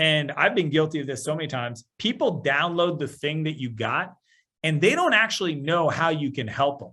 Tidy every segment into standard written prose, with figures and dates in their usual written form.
and I've been guilty of this so many times, people download the thing that you got and they don't actually know how you can help them.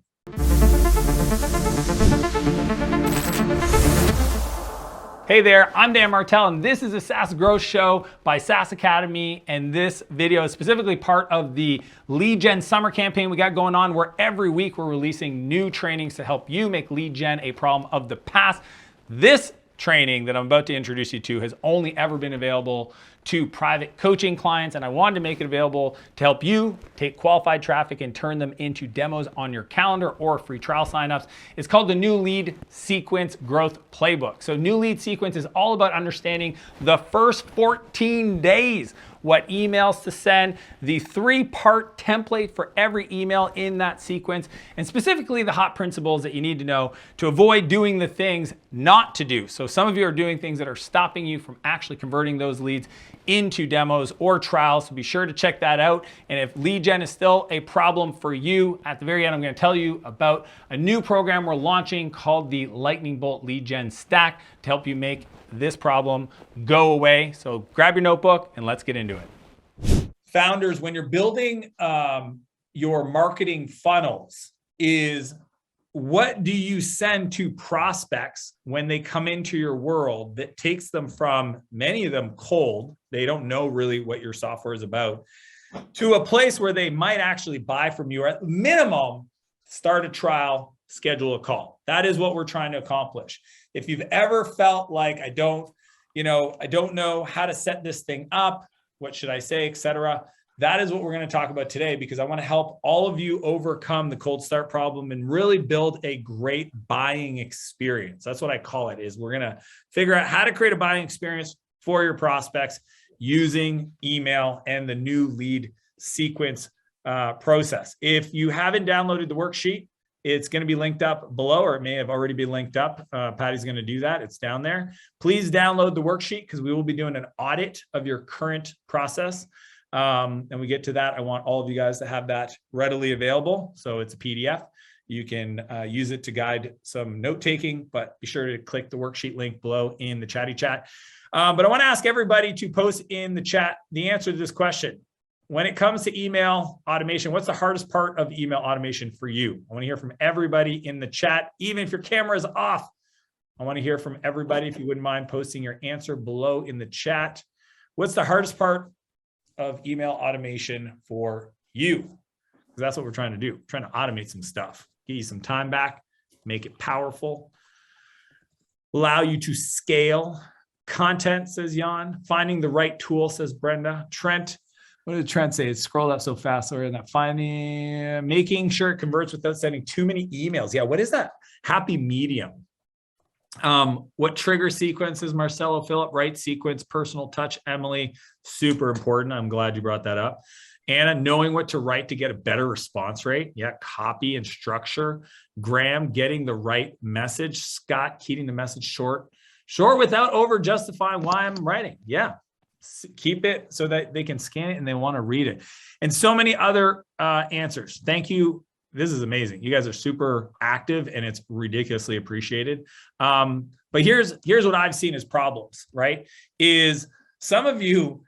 Hey there, I'm Dan Martell, and this is a SaaS Growth Show by SaaS Academy, and this video is specifically part of the lead gen summer campaign we got going on, where every week we're releasing new trainings to help you make lead gen a problem of the past. This training that I'm about to introduce you to has only ever been available to private coaching clients, and I wanted to make it available to help you take qualified traffic and turn them into demos on your calendar or free trial signups. It's called the New Lead Sequence Growth Playbook. So New Lead Sequence is all about understanding the first 14 days, what emails to send, the 3-part template for every email in that sequence, and specifically the hot principles that you need to know to avoid doing the things not to do. So some of you are doing things that are stopping you from actually converting those leads into demos or trials, so be sure to check that out. And if lead gen is still a problem for you, at the very end I'm going to tell you about a new program we're launching called the Lightning Bolt Lead Gen Stack to help you make this problem go away. So grab your notebook and let's get into it. Founders, when you're building your marketing funnels, is what do you send to prospects when they come into your world that takes them from, many of them, cold, they don't know really what your software is about, to a place where they might actually buy from you, or at minimum start a trial, schedule a call. That is what we're trying to accomplish. If you've ever felt like I don't know how to set this thing up, what should I say, etc., that is what we're going to talk about today, because I want to help all of you overcome the cold start problem and really build a great buying experience. That's what I call it, is we're going to figure out how to create a buying experience for your prospects using email and the new lead sequence process. If you haven't downloaded the worksheet, it's going to be linked up below, or it may have already been linked up. Patty's going to do that. It's down there. Please download the worksheet, because we will be doing an audit of your current process. And we get to that, I want all of you guys to have that readily available. So it's a PDF. You can use it to guide some note-taking, but be sure to click the worksheet link below in the chatty chat. But I want to ask everybody to post in the chat the answer to this question. When it comes to email automation, what's the hardest part of email automation for you? I want to hear from everybody in the chat, even if your camera is off. I want to hear from everybody. If you wouldn't mind posting your answer below in the chat. What's the hardest part of email automation for you? Because that's what we're trying to do. We're trying to automate some stuff, give you some time back, make it powerful, allow you to scale content, says Jan. Finding the right tool, says Brenda. Trent, what did Trent say? It scrolled up so fast. Sorry, in that making sure it converts without sending too many emails. Yeah, what is that? Happy medium. What trigger sequences, Marcelo, Philip, right sequence, personal touch, Emily, super important. I'm glad you brought that up. Anna, knowing what to write to get a better response rate. Yeah, copy and structure. Graham, getting the right message. Scott, keeping the message short without over justifying why I'm writing. Yeah, keep it so that they can scan it and they want to read it. And so many other answers. Thank you. This is amazing. You guys are super active and it's ridiculously appreciated. But here's what I've seen as problems, right? Is some of you,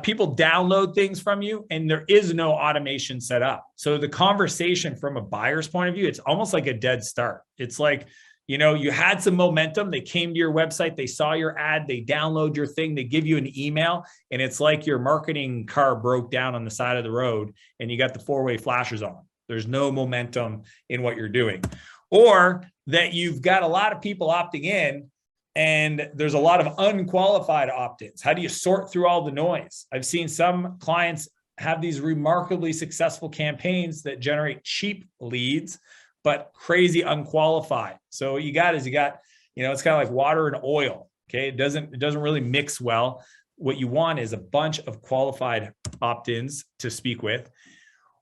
people download things from you and there is no automation set up. So the conversation from a buyer's point of view, it's almost like a dead start. It's like, you had some momentum. They came to your website, they saw your ad, they download your thing, they give you an email, and it's like your marketing car broke down on the side of the road and you got the 4-way flashers on. There's no momentum in what you're doing. Or that you've got a lot of people opting in and there's a lot of unqualified opt-ins. How do you sort through all the noise? I've seen some clients have these remarkably successful campaigns that generate cheap leads, but crazy unqualified. So what you got, it's kind of like water and oil. Okay. It doesn't really mix well. What you want is a bunch of qualified opt-ins to speak with,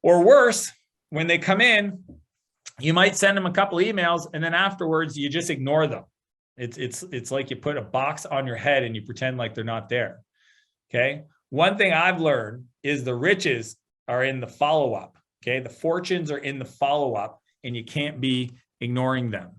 or worse, when they come in, you might send them a couple emails and then afterwards you just ignore them. It's like you put a box on your head and you pretend like they're not there. Okay. One thing I've learned is the riches are in the follow-up. Okay. The fortunes are in the follow-up and you can't be ignoring them.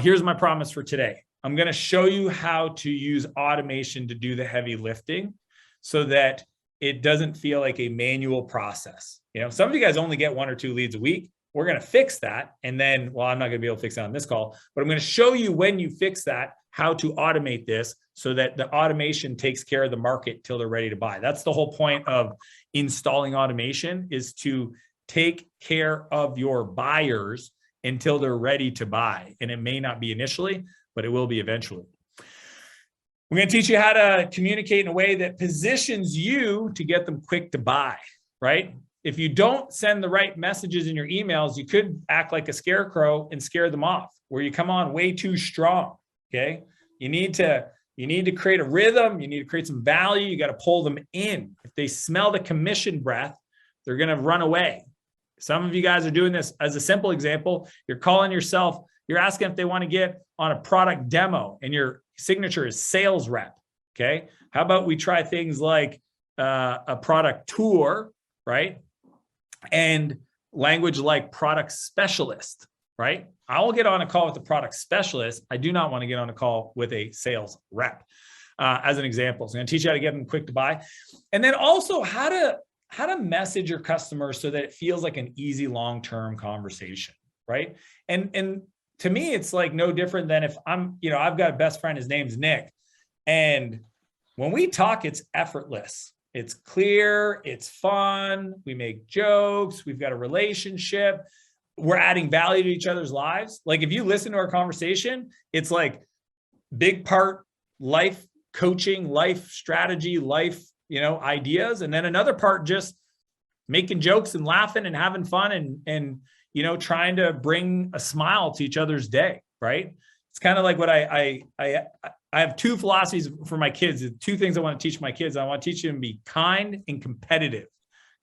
Here's my promise for today. I'm going to show you how to use automation to do the heavy lifting. so that it doesn't feel like a manual process. Some of you guys only get 1 or 2 leads a week. We're going to fix that. And then, well, I'm not going to be able to fix that on this call, but I'm going to show you when you fix that, how to automate this so that the automation takes care of the market till they're ready to buy. That's the whole point of installing automation, is to take care of your buyers until they're ready to buy. And it may not be initially, but it will be eventually. We're going to teach you how to communicate in a way that positions you to get them quick to buy, right? If you don't send the right messages in your emails, you could act like a scarecrow and scare them off, where you come on way too strong, okay? You need to create a rhythm. You need to create some value. You got to pull them in. If they smell the commission breath, they're going to run away. Some of you guys are doing this. As a simple example, you're calling yourself, you're asking if they want to get on a product demo, and your signature is sales rep, okay? How about we try things like a product tour, right? And language like product specialist, right? I'll get on a call with a product specialist. I do not want to get on a call with a sales rep, as an example. So I'm going to teach you how to get them quick to buy. And then also how to message your customers so that it feels like an easy long-term conversation, right? And to me, it's like no different than if I've got a best friend, his name's Nick. And when we talk, it's effortless. It's clear, it's fun, we make jokes, we've got a relationship, we're adding value to each other's lives. Like if you listen to our conversation, it's like big part life coaching, life strategy, life, ideas. And then another part just making jokes and laughing and having fun and trying to bring a smile to each other's day, right? It's kind of like what I have 2 philosophies for my kids. The 2 things I want to teach my kids. I want to teach them to be kind and competitive.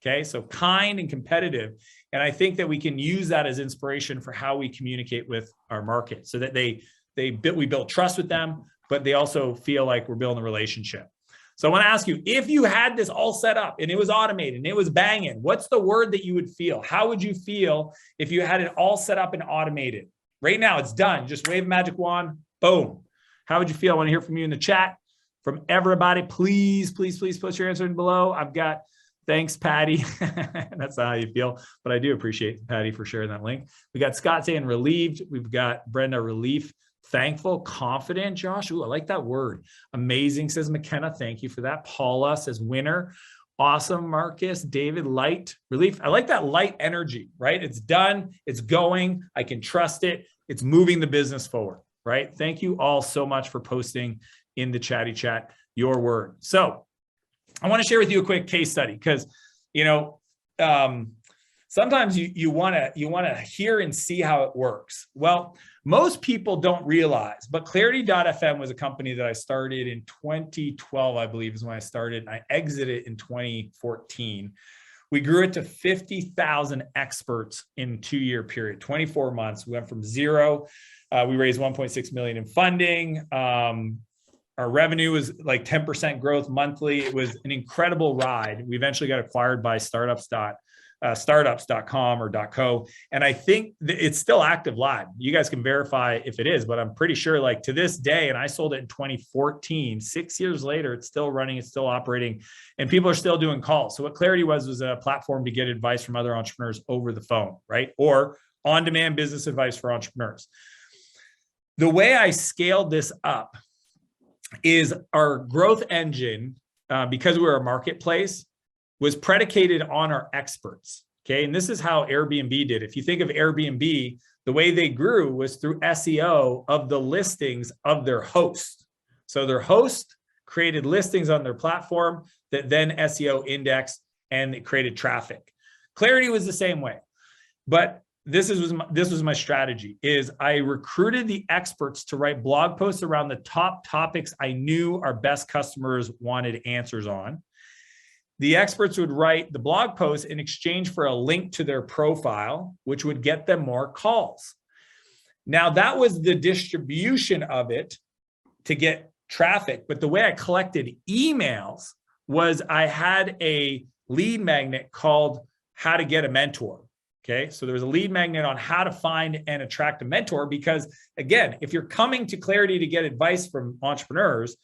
Okay. So kind and competitive. And I think that we can use that as inspiration for how we communicate with our market, so that we build trust with them, but they also feel like we're building a relationship. So I want to ask you, if you had this all set up and it was automated and it was banging, what's the word that you would feel? How would you feel if you had it all set up and automated? Right now, it's done. Just wave a magic wand. Boom. How would you feel? I want to hear from you in the chat. From everybody, please, please, please put your answer in below. I've got, thanks, Patty. That's not how you feel, but I do appreciate Patty for sharing that link. We got Scott saying relieved. We've got Brenda, relief, thankful, confident. Josh, ooh, I like that word. Amazing, says McKenna. Thank you for that. Paula says winner. Awesome, Marcus. David, light, relief. I like that light energy, right? It's done. It's going. I can trust it. It's moving the business forward, right? Thank you all so much for posting in the chatty chat your word. So I want to share with you a quick case study, because, sometimes you want to hear and see how it works. Well, most people don't realize, but Clarity.fm was a company that I started in 2012, I believe is when I started. And I exited in 2014. We grew it to 50,000 experts in 2-year period, 24 months. We went from 0. We raised 1.6 million in funding. Our revenue was like 10% growth monthly. It was an incredible ride. We eventually got acquired by startups.com or .co. And I think it's still active live. You guys can verify if it is, but I'm pretty sure like to this day, and I sold it in 2014, 6 years later, it's still running, it's still operating, and people are still doing calls. So what Clarity was a platform to get advice from other entrepreneurs over the phone, right? Or on-demand business advice for entrepreneurs. The way I scaled this up is our growth engine, because we're a marketplace, was predicated on our experts. Okay. And this is how Airbnb did. If you think of Airbnb, the way they grew was through SEO of the listings of their host. So their host created listings on their platform that then SEO indexed and it created traffic. Clarity was the same way. But this was my strategy, is I recruited the experts to write blog posts around the top topics I knew our best customers wanted answers on. The experts would write the blog post in exchange for a link to their profile, which would get them more calls. Now, that was the distribution of it to get traffic. But the way I collected emails was I had a lead magnet called How to Get a Mentor. Okay, so there was a lead magnet on how to find and attract a mentor, because again, if you're coming to Clarity to get advice from entrepreneurs,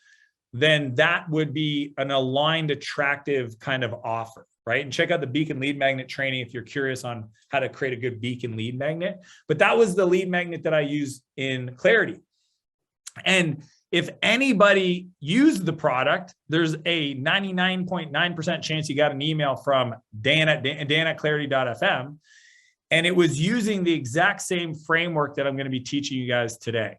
then that would be an aligned, attractive kind of offer, right? And check out the Beacon lead magnet training if you're curious on how to create a good Beacon lead magnet. But that was the lead magnet that I used in Clarity. And if anybody used the product, there's a 99.9% chance you got an email from Dan at clarity.fm. And it was using the exact same framework that I'm going to be teaching you guys today.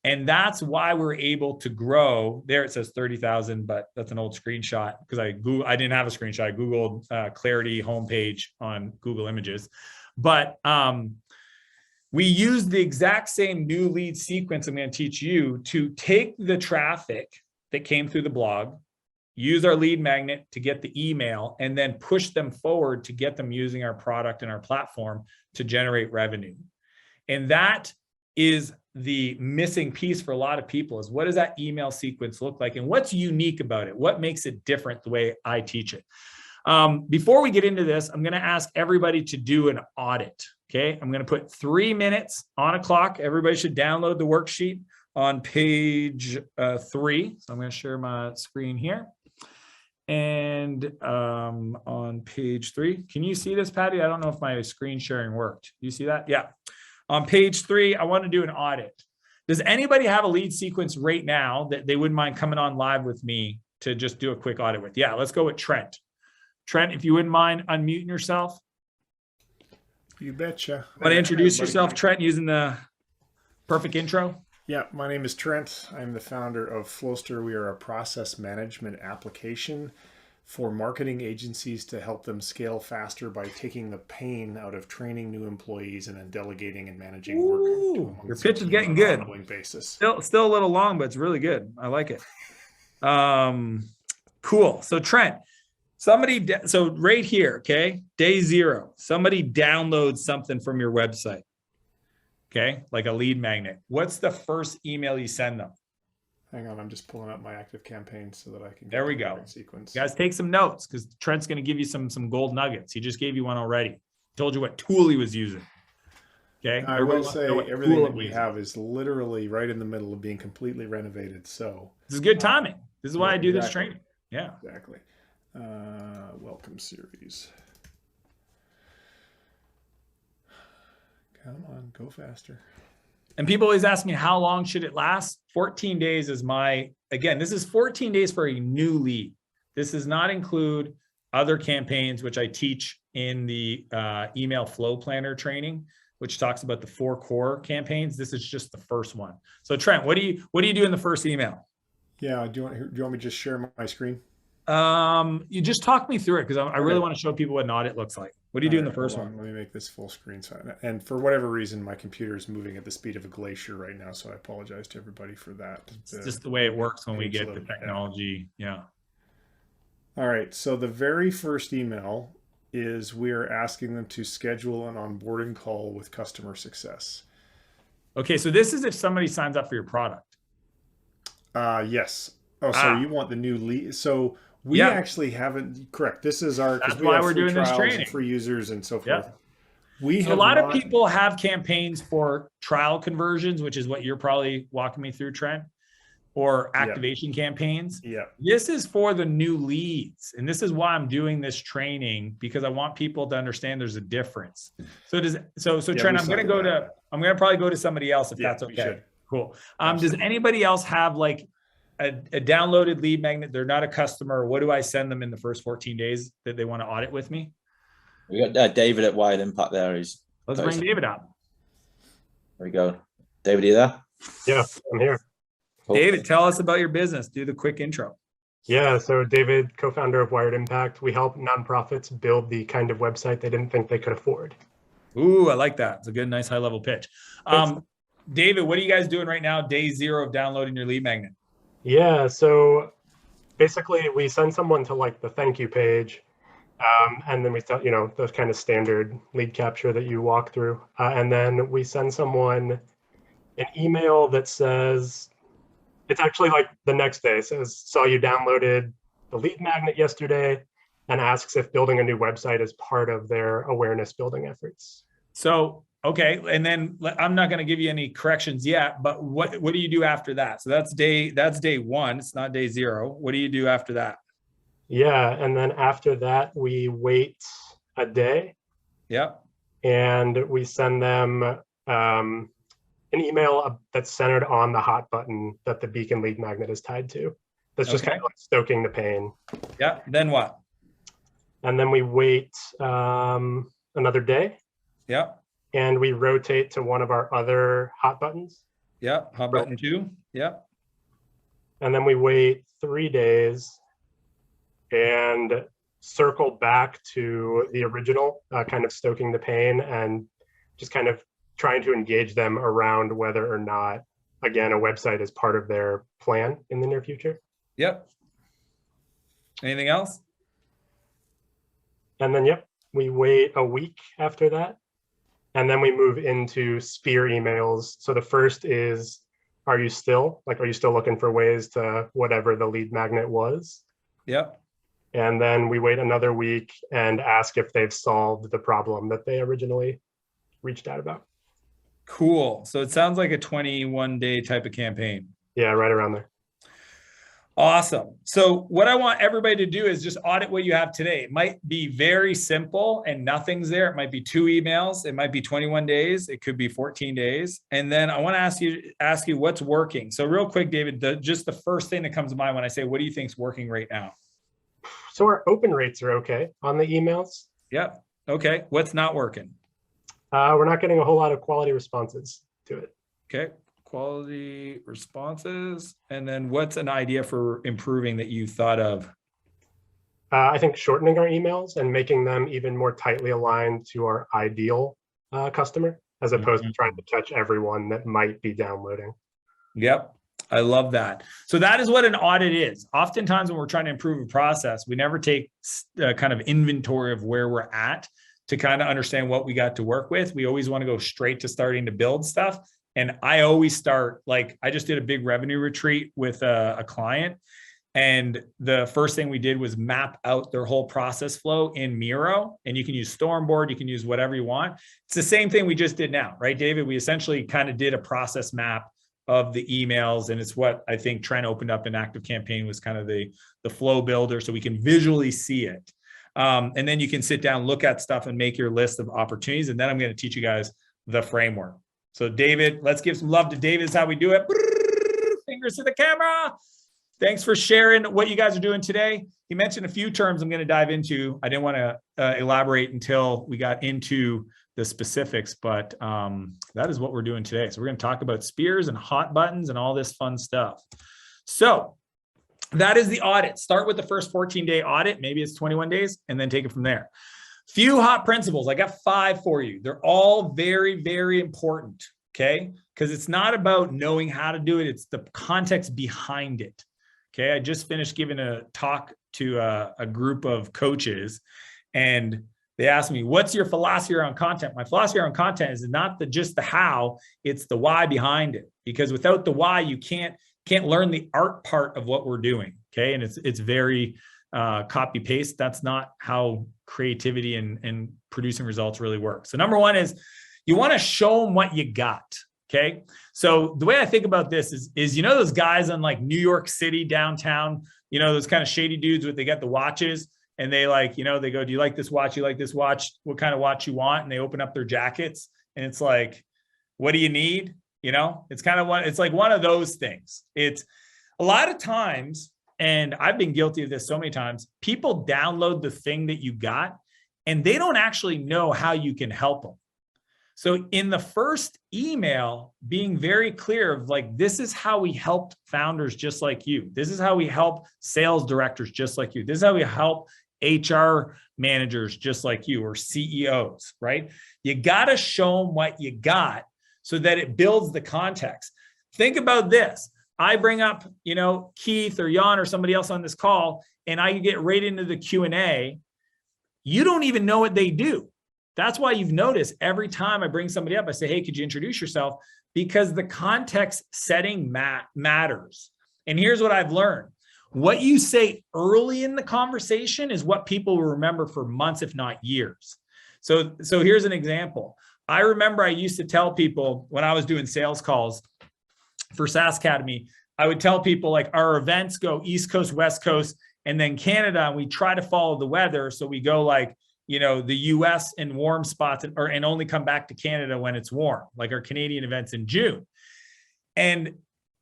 And that's why we're able to grow. There it says 30,000, but that's an old screenshot because I didn't have a screenshot. I Googled Clarity homepage on Google Images. But we use the exact same new lead sequence I'm going to teach you to take the traffic that came through the blog, use our lead magnet to get the email, and then push them forward to get them using our product and our platform to generate revenue. And that is the missing piece for a lot of people, is what does that email sequence look like and what's unique about it? What makes it different the way I teach it? Before we get into this, I'm going to ask everybody to do an audit. Okay. I'm going to put 3 minutes on a clock. Everybody should download the worksheet on page 3. So I'm going to share my screen here. And on page 3, can you see this, Patty? I don't know if my screen sharing worked. Do you see that? Yeah. On page 3, I want to do an audit. Does anybody have a lead sequence right now that they wouldn't mind coming on live with me to just do a quick audit with? Yeah, let's go with Trent. Trent, if you wouldn't mind unmuting yourself. You betcha. Want to introduce yourself, Trent, using the perfect intro? Yeah, my name is Trent. I'm the founder of Flowster. We are a process management application for marketing agencies to help them scale faster by taking the pain out of training new employees and then delegating and managing work. Ooh, your pitch is getting good. On an ongoing basis. Still a little long, but it's really good. I like it. Cool. So Trent, so right here, okay, day 0, somebody downloads something from your website. Okay, like a lead magnet. What's the first email you send them? Hang on, I'm just pulling up my active campaign so that I can. There we go. Sequence. You guys take some notes because Trent's going to give you some gold nuggets. He just gave you one already. Told you what tool he was using. Okay. I will say everything that we have is literally right in the middle of being completely renovated. So this is good timing. This is why I do this training. Yeah. Exactly. Welcome series. Come on, go faster. And people always ask me, how long should it last? 14 days is again, this is 14 days for a new lead. This does not include other campaigns, which I teach in the email flow planner training, which talks about the 4 core campaigns. This is just the first one. So Trent, what do you do in the first email? Yeah, do you want me to just share my screen? You just talk me through it because I really want to show people what an audit looks like. What do you do in the first one? Let me make this full screen. And for whatever reason, my computer is moving at the speed of a glacier right now, so I apologize to everybody for that. It's just the way it works when we get the technology. Yeah. All right. So the very first email is we are asking them to schedule an onboarding call with customer success. Okay. So this is if somebody signs up for your product. Yes. Oh, so you want the new lead. So we actually haven't, correct. This is our, that's why we're doing this training. Free users and so forth. Yeah. A lot of people have campaigns for trial conversions, which is what you're probably walking me through, Trent, or activation campaigns. Yeah. This is for the new leads. And this is why I'm doing this training, because I want people to understand there's a difference. So Trent, I'm going to probably go to somebody else if that's okay. Cool. Does anybody else have like a downloaded lead magnet? They're not a customer. What do I send them in the first 14 days that they want to audit with me? We got David at Wired Impact there. Let's bring David up. There we go. David, are you there? Yeah, I'm here. Cool. David, tell us about your business. Do the quick intro. Yeah, so David, co-founder of Wired Impact. We help nonprofits build the kind of website they didn't think they could afford. Ooh, I like that. It's a good, nice high-level pitch. David, what are you guys doing right now? Day 0 of downloading your lead magnet. Yeah, so basically we send someone to like the thank you page, and then we start, those kind of standard lead capture that you walk through. And then we send someone an email that says, it's actually like the next day, says, saw you downloaded the lead magnet yesterday, and asks if building a new website is part of their awareness building efforts. So Okay. And then I'm not going to give you any corrections yet, but what do you do after that? So that's day one. It's not day 0. What do you do after that? Yeah. And then after that, we wait a day Yep. and we send them an email that's centered on the hot button that the beacon lead magnet is tied to. That's just kind of like stoking the pain. Yeah. Then what? And then we wait another day. Yep. And we rotate to one of our other hot buttons. Yep. Hot button 2. Yep. And then we wait 3 days and circle back to the original, kind of stoking the pain and just kind of trying to engage them around whether or not, again, a website is part of their plan in the near future. Yep. Anything else? And then, yep, we wait a week after that. And then we move into spear emails. So the first is, are you still looking for ways to whatever the lead magnet was? Yep. And then we wait another week and ask if they've solved the problem that they originally reached out about. Cool. So it sounds like a 21-day type of campaign. Yeah, right around there. Awesome. So what I want everybody to do is just audit what you have today. It might be very simple and nothing's there. It might be 2 emails. It might be 21 days. It could be 14 days. And then I want to ask you what's working. So real quick, David, just the first thing that comes to mind when I say, what do you think is working right now? So our open rates are okay on the emails. Yep. Okay. What's not working? We're not getting a whole lot of quality responses to it. Okay. Quality responses. And then what's an idea for improving that you thought of? I think shortening our emails and making them even more tightly aligned to our ideal customer, as opposed to trying to catch everyone that might be downloading. Yep. I love that. So that is what an audit is. Oftentimes when we're trying to improve a process, we never take kind of inventory of where we're at to kind of understand what we got to work with. We always want to go straight to starting to build stuff. And I always start, like, I just did a big revenue retreat with a client. And the first thing we did was map out their whole process flow in Miro. And you can use Stormboard, you can use whatever you want. It's the same thing we just did now, right, David? We essentially kind of did a process map of the emails. And it's what I think Trent opened up in Active Campaign was kind of the flow builder, so we can visually see it. And then you can sit down, look at stuff and make your list of opportunities. And then I'm going to teach you guys the framework. So David, let's give some love to David. This is how we do it. Fingers to the camera. Thanks for sharing what you guys are doing today. He mentioned a few terms I'm going to dive into. I didn't want to elaborate until we got into the specifics, but that is what we're doing today. So we're going to talk about spears and hot buttons and all this fun stuff. So that is the audit. Start with the first 14-day audit. Maybe it's 21 days and then take it from there. Few hot principles. I got 5 for you. They're all very, very important. Okay. Because it's not about knowing how to do it. It's the context behind it. Okay. I just finished giving a talk to a group of coaches, and they asked me, what's your philosophy around content? My philosophy around content is not just the how, it's the why behind it. Because without the why, you can't learn the art part of what we're doing. Okay. And it's very copy paste. That's not how creativity and producing results really work. So number 1 is you want to show them what you got. Okay. So the way I think about this is, you know, those guys in like New York City downtown, you know, those kind of shady dudes with, they get the watches and they like, you know, they go, do you like this watch? You like this watch? What kind of watch you want? And they open up their jackets and it's like, what do you need? You know, it's kind of it's like one of those things. It's a lot of times, and I've been guilty of this so many times, people download the thing that you got and they don't actually know how you can help them. So in the first email, being very clear of like, this is how we helped founders just like you. This is how we help sales directors just like you. This is how we help HR managers just like you, or CEOs, right? You got to show them what you got so that it builds the context. Think about this. I bring up, you know, Keith or Jan or somebody else on this call, and I get right into the Q&A. You don't even know what they do. That's why you've noticed every time I bring somebody up, I say, hey, could you introduce yourself? Because the context setting matters. And here's what I've learned. What you say early in the conversation is what people will remember for months, if not years. So here's an example. I remember I used to tell people when I was doing sales calls for SaaS Academy, I would tell people like our events go East Coast, West Coast, and then Canada, and we try to follow the weather. So we go like, you know, the US in warm spots and only come back to Canada when it's warm, like our Canadian events in June. And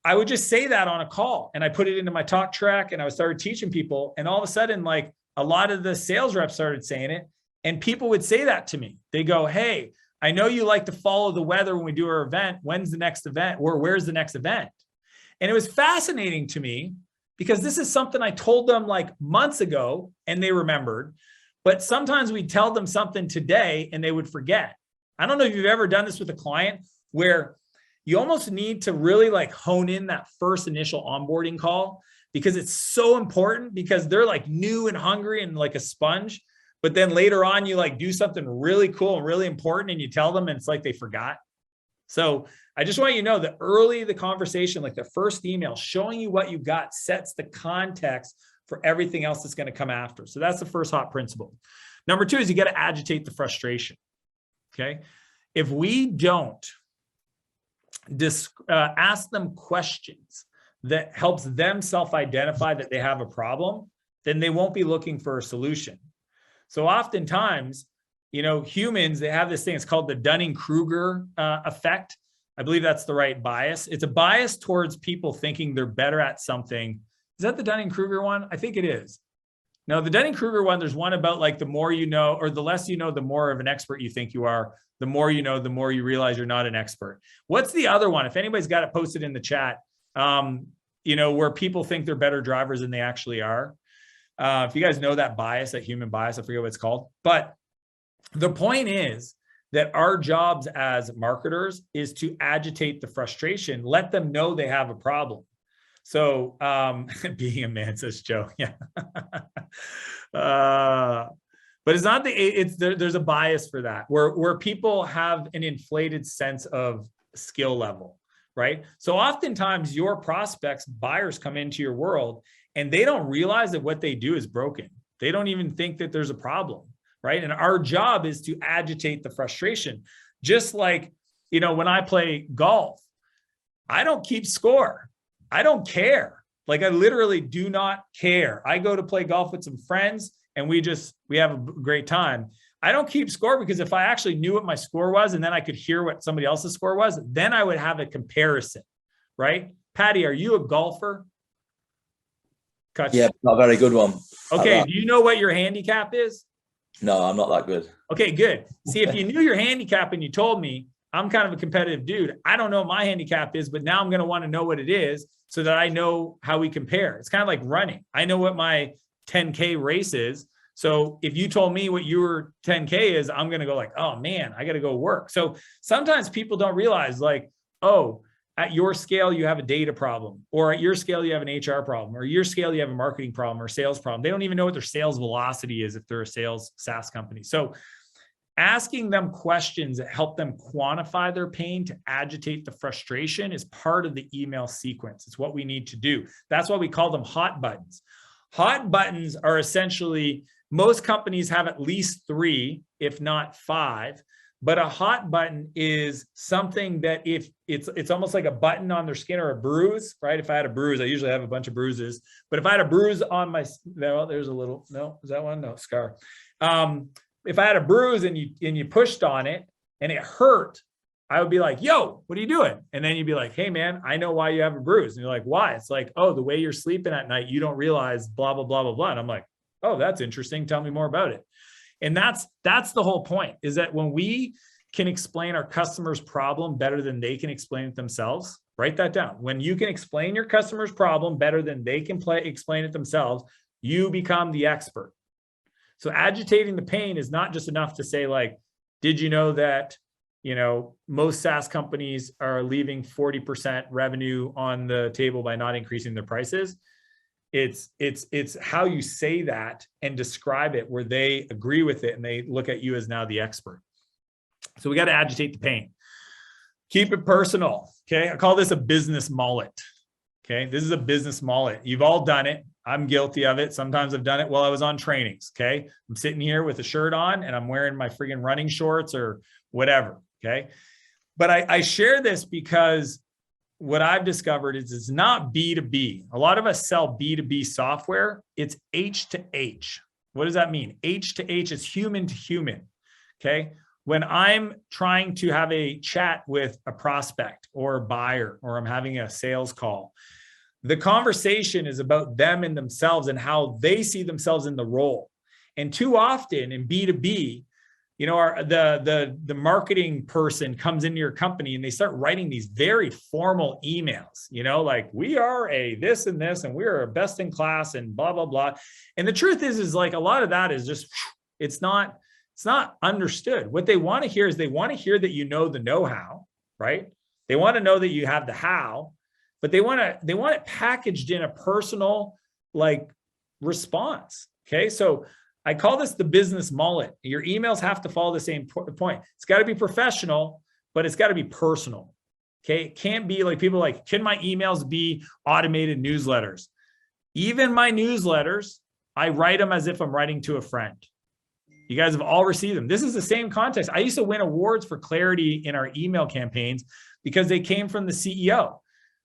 I would just say that on a call, and I put it into my talk track, and I started teaching people. And all of a sudden, like a lot of the sales reps started saying it, and people would say that to me. They go, hey, I know you like to follow the weather when we do our event. When's the next event? Or where's the next event? And it was fascinating to me because this is something I told them like months ago and they remembered, but sometimes we'd tell them something today and they would forget. I don't know if you've ever done this with a client where you almost need to really like hone in that first initial onboarding call because it's so important because they're like new and hungry and like a sponge. But then later on, you like do something really cool and really important and you tell them and it's like they forgot. So I just want you to know that early the conversation, like the first email showing you what you got sets the context for everything else that's going to come after. So that's the first hot principle. Number two is you got to agitate the frustration. Okay. If we don't ask them questions that helps them self-identify that they have a problem, then they won't be looking for a solution. So oftentimes, you know, humans, they have this thing, it's called the Dunning-Kruger effect. I believe that's the right bias. It's a bias towards people thinking they're better at something. Is that the Dunning-Kruger one? I think it is. No, the Dunning-Kruger one, there's one about like the more you know, or the less you know, the more of an expert you think you are. The more you know, the more you realize you're not an expert. What's the other one? If anybody's got it posted in the chat, you know, where people think they're better drivers than they actually are. If you guys know that bias, that human bias, I forget what it's called. But the point is that our jobs as marketers is to agitate the frustration, let them know they have a problem. So being a man, says Joe. Yeah. But it's not there's a bias for that where people have an inflated sense of skill level, right? So oftentimes your prospects, buyers come into your world and they don't realize that what they do is broken. They don't even think that there's a problem, right? And our job is to agitate the frustration. Just like, you know, when I play golf, I don't keep score. I don't care. Like I literally do not care. I go to play golf with some friends and we have a great time. I don't keep score because if I actually knew what my score was and then I could hear what somebody else's score was, then I would have a comparison, right? Patty, are you a golfer? Gotcha. Yeah, not a very good one. Okay, do you know what your handicap is? No, I'm not that good. Okay, good. See, if you knew your handicap and you told me, I'm kind of a competitive dude. I don't know what my handicap is, but now I'm going to want to know what it is so that I know how we compare. It's kind of like running. I know what my 10K race is. So if you told me what your 10K is, I'm going to go like, oh man, I got to go work. So sometimes people don't realize like, oh, at your scale, you have a data problem, or at your scale, you have an HR problem, or your scale, you have a marketing problem or sales problem. They don't even know what their sales velocity is if they're a sales SaaS company. So asking them questions that help them quantify their pain to agitate the frustration is part of the email sequence. It's what we need to do. That's why we call them hot buttons. Hot buttons are essentially, most companies have at least 3, if not 5. But a hot button is something that if it's almost like a button on their skin or a bruise, right? If I had a bruise, I usually have a bunch of bruises, but if I had a bruise on my, well, there's a little, no, is that one? No, scar. If I had a bruise and you pushed on it and it hurt, I would be like, yo, what are you doing? And then you'd be like, hey man, I know why you have a bruise. And you're like, why? It's like, oh, the way you're sleeping at night, you don't realize blah, blah, blah, blah, blah. And I'm like, oh, that's interesting. Tell me more about it. And that's the whole point, is that when we can explain our customer's problem better than they can explain it themselves, write that down. When you can explain your customer's problem better than they can explain it themselves, you become the expert. So agitating the pain is not just enough to say like, did you know that, you know, most SaaS companies are leaving 40% revenue on the table by not increasing their prices? It's how you say that and describe it where they agree with it and they look at you as now the expert. So we got to agitate the pain. Keep it personal. Okay. I call this a business mullet. Okay. This is a business mullet. You've all done it. I'm guilty of it. Sometimes I've done it while I was on trainings. Okay. I'm sitting here with a shirt on and I'm wearing my friggin' running shorts or whatever. Okay. But I share this because what I've discovered is it's not B2B. A lot of us sell B2B software. It's H to H. What does that mean? H to H is human to human. Okay. When I'm trying to have a chat with a prospect or a buyer, or I'm having a sales call, the conversation is about them and themselves and how they see themselves in the role. And too often in B2B, you know, the marketing person comes into your company and they start writing these very formal emails, you know, like we are a this and this, and we are best in class and blah, blah, blah. And the truth is like a lot of that is just, it's not understood. What they want to hear is they want to hear that you know the know-how, right? They want to know that you have the how, but they want it packaged in a personal like response. Okay. So I call this the business mullet. Your emails have to follow the same point. It's got to be professional, but it's got to be personal. Okay. It can't be like people like, can my emails be automated newsletters? Even my newsletters, I write them as if I'm writing to a friend. You guys have all received them. This is the same context. I used to win awards for clarity in our email campaigns because they came from the CEO.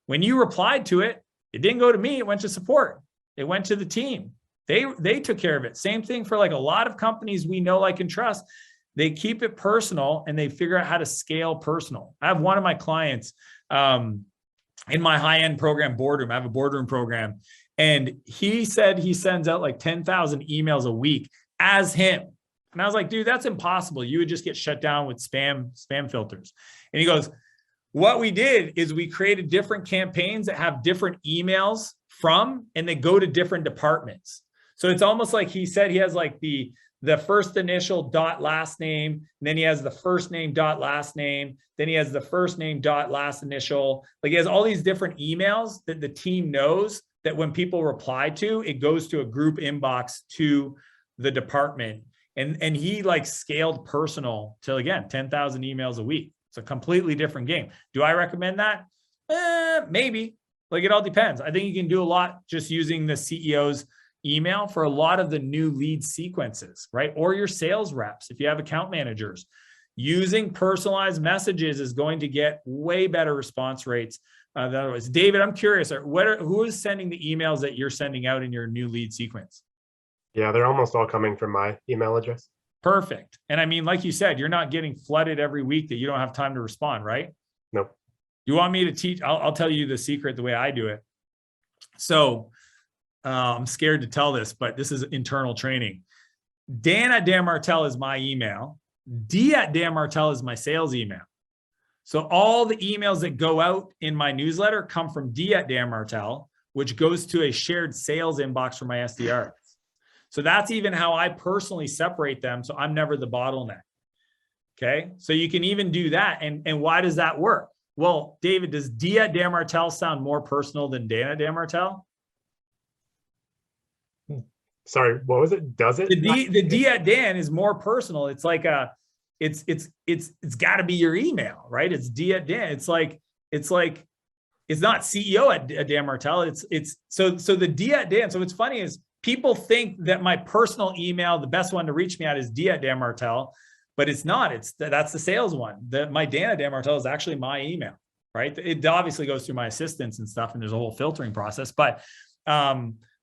When you replied to it, it didn't go to me. It went to support. It went to the team. They took care of it. Same thing for like a lot of companies we know, like, and trust. They keep it personal and they figure out how to scale personal. I have one of my clients in my high-end program, Boardroom. I have a boardroom program. And he said he sends out like 10,000 emails a week as him. And I was like, dude, that's impossible. You would just get shut down with spam filters. And he goes, what we did is we created different campaigns that have different emails from, and they go to different departments. So it's almost like he said he has like the first initial dot last name, and then he has the first name dot last name, then he has the first name dot last initial. Like he has all these different emails that the team knows that when people reply to, it goes to a group inbox to the department. And he like scaled personal to, again, 10,000 emails a week. It's a completely different game. Do I recommend that? Maybe. Like it all depends. I think you can do a lot just using the CEO's email for a lot of the new lead sequences, right? Or your sales reps, if you have account managers. Using personalized messages is going to get way better response rates than otherwise. David, I'm curious, who is sending the emails that you're sending out in your new lead sequence? Yeah, they're almost all coming from my email address. Perfect. And I mean, like you said, you're not getting flooded every week that you don't have time to respond, right? Nope. You want me to teach? I'll tell you the secret the way I do it. So I'm scared to tell this, but this is internal training. Dan@danmartel is my email. D@danmartel is my sales email. So all the emails that go out in my newsletter come from D@danmartel, which goes to a shared sales inbox for my SDRs. So that's even how I personally separate them. So I'm never the bottleneck. Okay. So you can even do that. And why does that work? Well, David, does D@danmartel sound more personal than Dan@danmartel? Sorry, what was it? Does it? The D@Dan is more personal. It's like it's got to be your email, right? It's D@Dan. It's not CEO@danmartel. So the D@Dan. So what's funny is people think that my personal email, the best one to reach me at, is D@danmartel, but it's not. That's the sales one. My Dan@danmartel is actually my email, right? It obviously goes through my assistants and stuff, and there's a whole filtering process. But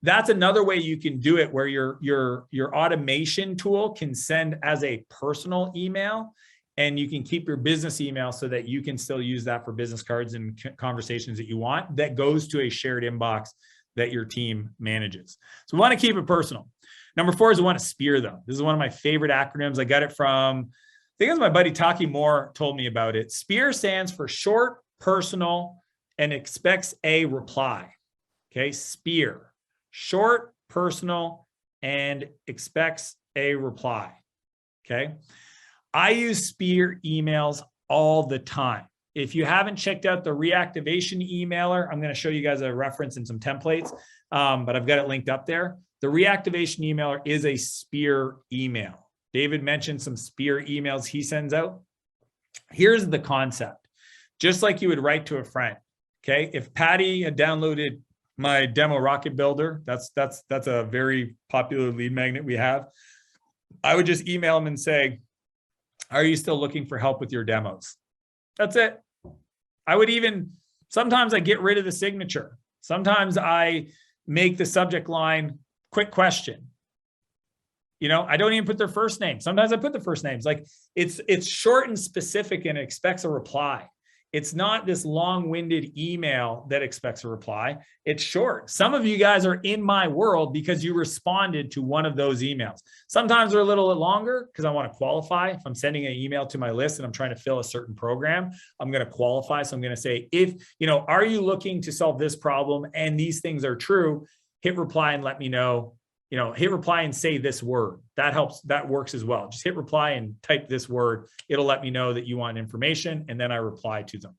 that's another way you can do it, where your automation tool can send as a personal email, and you can keep your business email so that you can still use that for business cards and conversations that you want. That goes to a shared inbox that your team manages. So we want to keep it personal. Number 4 is we want to SPEAR them. This is one of my favorite acronyms. I got it from, I think it was my buddy Taki Moore told me about it. SPEAR stands for short, personal, and expects a reply. Okay, SPEAR. Short, personal, and expects a reply. Okay. I use SPEAR emails all the time. If you haven't checked out the reactivation emailer, I'm going to show you guys a reference and some templates, but I've got it linked up there. The reactivation emailer is a SPEAR email. David mentioned some SPEAR emails he sends out. Here's the concept. Just like you would write to a friend. Okay. If Patty had downloaded my demo rocket builder, that's a very popular lead magnet we have, I would just email him and say, Are you still looking for help with your demos? That's it. I would even, sometimes I get rid of the signature. Sometimes I make the subject line, quick question. You know, I don't even put their first name. Sometimes I put the first names. Like it's short and specific and it expects a reply. It's not this long-winded email that expects a reply. It's short. Some of you guys are in my world because you responded to one of those emails. Sometimes they're a little bit longer because I want to qualify. If I'm sending an email to my list and I'm trying to fill a certain program, I'm going to qualify. So I'm going to say, are you looking to solve this problem and these things are true, hit reply and let me know. Hit reply and say this word. That helps. That works as well. Just hit reply and type this word. It'll let me know that you want information, and then I reply to them.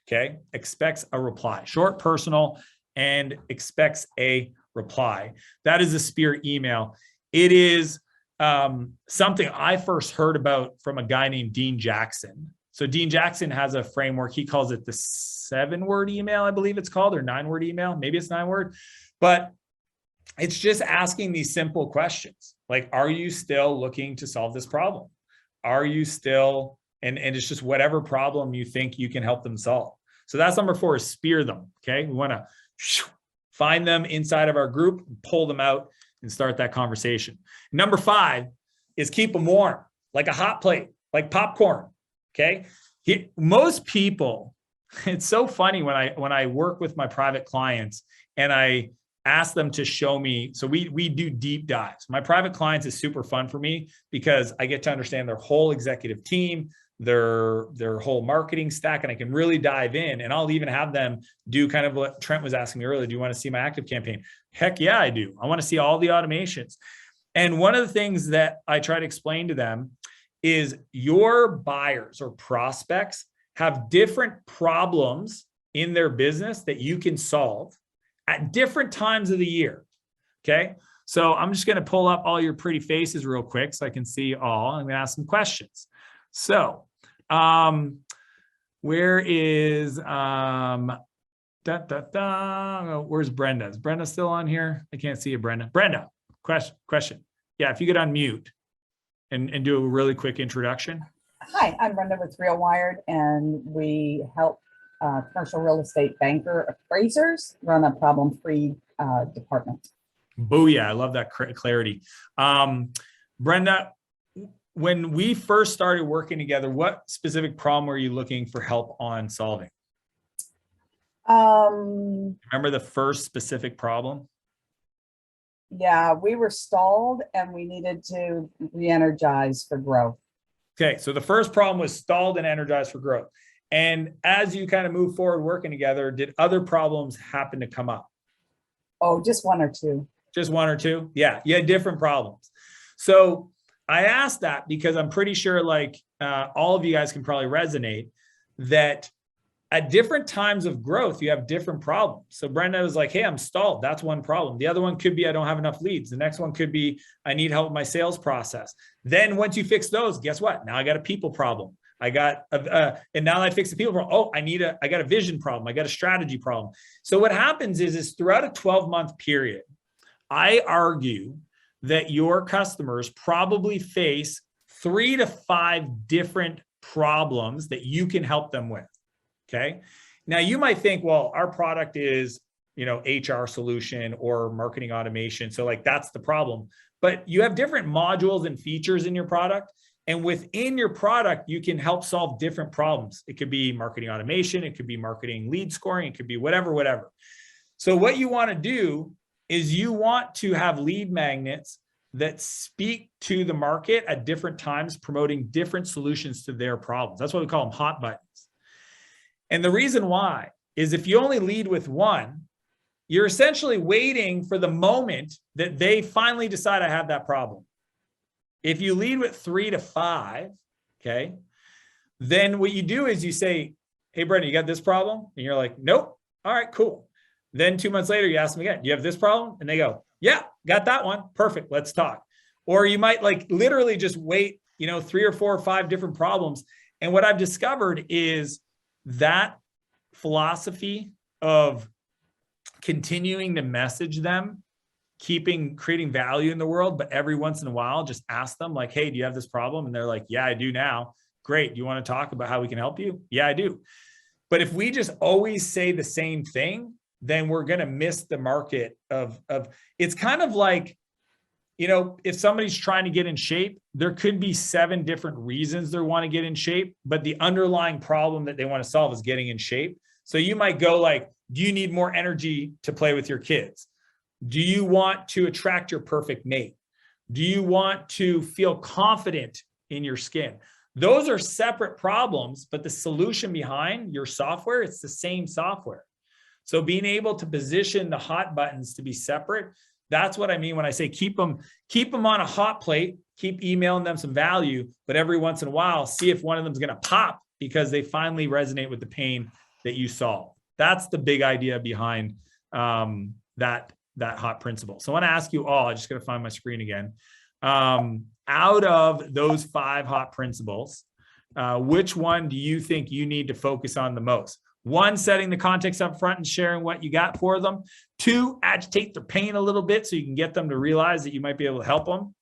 Okay. Expects a reply. Short, personal, and expects a reply. That is a Spirit email. It is something I first heard about from a guy named Dean Jackson. So Dean Jackson has a framework. He calls it the 7-word email, I believe it's called, or 9-word email. Maybe it's 9-word, but it's just asking these simple questions. Like, are you still looking to solve this problem? Are you still, and it's just whatever problem you think you can help them solve. So that's number 4, is spear them. Okay. We want to find them inside of our group, pull them out and start that conversation. Number 5 is keep them warm, like a hot plate, like popcorn. Okay. Most people, it's so funny when I work with my private clients and I ask them to show me. So we do deep dives. My private clients is super fun for me because I get to understand their whole executive team, their whole marketing stack, and I can really dive in. And I'll even have them do kind of what Trent was asking me earlier. Do you want to see my active campaign? Heck yeah, I do. I want to see all the automations. And one of the things that I try to explain to them is your buyers or prospects have different problems in their business that you can solve at different times of the year. Okay. So I'm just going to pull up all your pretty faces real quick so I can see all. I'm going to ask some questions. So, where is, where's Brenda? Is Brenda still on here? I can't see you, Brenda. Brenda, question. Yeah. If you could unmute and do a really quick introduction. Hi, I'm Brenda with Real Wired, and we help commercial real estate banker appraisers run a problem-free department. Booyah, I love that clarity. Brenda, when we first started working together, what specific problem were you looking for help on solving? Remember the first specific problem? Yeah, we were stalled and we needed to re-energize for growth. Okay, so the first problem was stalled and energized for growth. And as you kind of move forward working together, did other problems happen to come up? Oh, just 1 or 2. Just 1 or 2? Yeah, you had different problems. So I asked that because I'm pretty sure like all of you guys can probably resonate that at different times of growth, you have different problems. So Brenda was like, hey, I'm stalled. That's one problem. The other one could be I don't have enough leads. The next one could be I need help with my sales process. Then once you fix those, guess what? Now I got a people problem. I got, and now I fix the people problem. Oh, I got a vision problem. I got a strategy problem. So what happens is throughout a 12-month period, I argue that your customers probably face 3 to 5 different problems that you can help them with. Okay. Now you might think, well, our product is, HR solution or marketing automation. So like that's the problem, but you have different modules and features in your product. And within your product, you can help solve different problems. It could be marketing automation. It could be marketing lead scoring. It could be whatever. So what you want to do is you want to have lead magnets that speak to the market at different times, promoting different solutions to their problems. That's what we call them hot buttons. And the reason why is if you only lead with one, you're essentially waiting for the moment that they finally decide I have that problem. If you lead with 3 to 5, okay, then what you do is you say, hey, Brenda, you got this problem? And you're like, nope. All right, cool. Then 2 months later, you ask them again, do you have this problem? And they go, yeah, got that one. Perfect. Let's talk. Or you might like literally just wait, 3 or 4 or 5 different problems. And what I've discovered is that philosophy of continuing to message them creating value in the world, but every once in a while, just ask them like, hey, do you have this problem? And they're like, yeah, I do now. Great. Do you want to talk about how we can help you? Yeah, I do. But if we just always say the same thing, then we're going to miss the market of it's kind of like, if somebody's trying to get in shape, there could be 7 different reasons they want to get in shape, but the underlying problem that they want to solve is getting in shape. So you might go like, do you need more energy to play with your kids? Do you want to attract your perfect mate? Do you want to feel confident in your skin? Those are separate problems, but the solution behind your software, it's the same software. So being able to position the hot buttons to be separate, that's what I mean when I say keep them on a hot plate, keep emailing them some value, but every once in a while, see if one of them is going to pop because they finally resonate with the pain that you solve. That's the big idea behind that hot principle. So I want to ask you all, I just got to find my screen again. Out of those 5 hot principles, which one do you think you need to focus on the most? 1, setting the context up front and sharing what you got for them. 2, agitate their pain a little bit so you can get them to realize that you might be able to help them.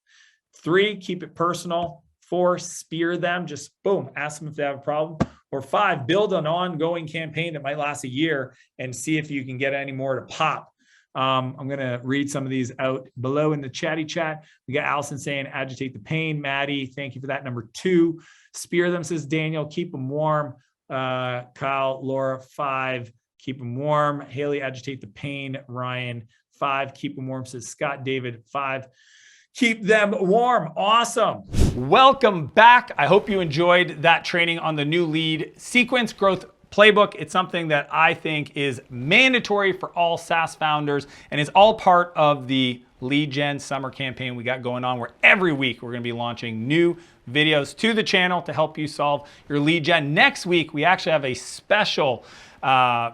3, keep it personal. 4, spear them, just boom, ask them if they have a problem. Or 5, build an ongoing campaign that might last a year and see if you can get any more to pop. I'm going to read some of these out below in the chatty chat. We got Allison saying, agitate the pain. Maddie, thank you for that. Number 2, spear them, says Daniel, keep them warm. Kyle, Laura, 5, keep them warm. Haley, agitate the pain. Ryan, 5, keep them warm, says Scott. David, 5, keep them warm. Awesome. Welcome back. I hope you enjoyed that training on the new lead sequence growth playbook. It's something that I think is mandatory for all SaaS founders, and it's all part of the lead gen summer campaign we got going on, where every week we're going to be launching new videos to the channel to help you solve your lead gen. Next week, we actually have a special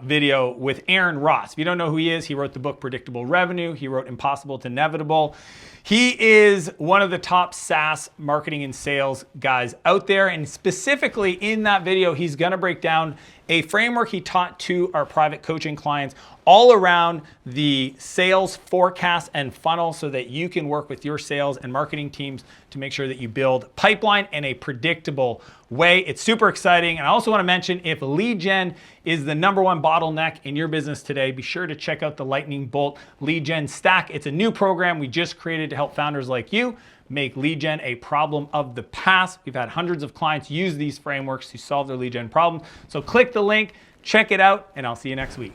video with Aaron Ross. If you don't know who he is, he wrote the book Predictable Revenue. He wrote Impossible to Inevitable. He is one of the top SaaS marketing and sales guys out there. And specifically in that video, he's going to break down a framework he taught to our private coaching clients all around the sales forecast and funnel so that you can work with your sales and marketing teams to make sure that you build pipeline in a predictable way. It's super exciting. And I also want to mention, if lead gen is the #1 bottleneck in your business today, be sure to check out the Lightning Bolt Lead Gen Stack. It's a new program we just created to help founders like you make lead gen a problem of the past. We've had hundreds of clients use these frameworks to solve their lead gen problem. So click the link, check it out, and I'll see you next week.